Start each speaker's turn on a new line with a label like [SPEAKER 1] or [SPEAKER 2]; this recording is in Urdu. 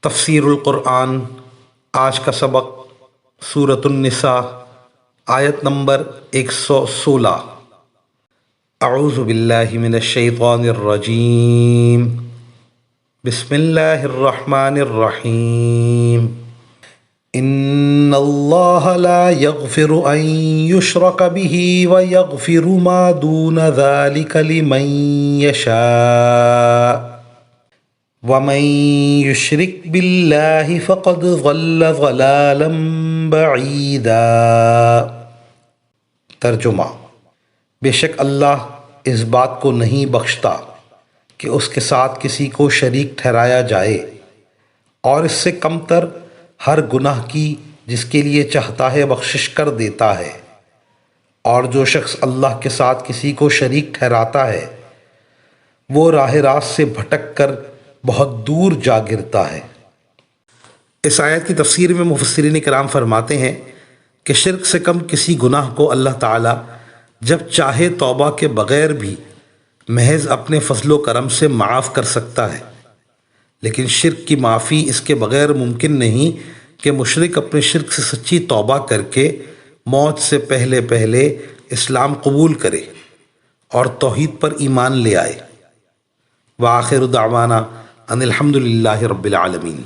[SPEAKER 1] تفسیر القرآن۔ آج کا سبق سورۃ النساء، آیت نمبر 116۔ اعوذ باللہ من الشیطان الرجیم، بسم اللہ الرحمن الرحیم۔ ان اللہ لا یغفر ان یشرک بہ ویغفر ما دون ذلک لمن یشاء وَمَن يُشْرِكْ بِاللَّهِ فَقَدْ ضَلَّ ضَلَالًا بَعِيدًا۔ ترجمہ: بے شک اللہ اس بات کو نہیں بخشتا کہ اس کے ساتھ کسی کو شریک ٹھہرایا جائے، اور اس سے کم تر ہر گناہ کی جس کے لیے چاہتا ہے بخشش کر دیتا ہے، اور جو شخص اللہ کے ساتھ کسی کو شریک ٹھہراتا ہے وہ راہ راست سے بھٹک کر بہت دور جا گرتا ہے۔ اس آیت کی تفسیر میں مفسرین کرام فرماتے ہیں کہ شرک سے کم کسی گناہ کو اللہ تعالیٰ جب چاہے توبہ کے بغیر بھی محض اپنے فضل و کرم سے معاف کر سکتا ہے، لیکن شرک کی معافی اس کے بغیر ممکن نہیں کہ مشرک اپنے شرک سے سچی توبہ کر کے موت سے پہلے پہلے اسلام قبول کرے اور توحید پر ایمان لے آئے۔ وآخر دعوانا ان الحمد للہ رب العالمین۔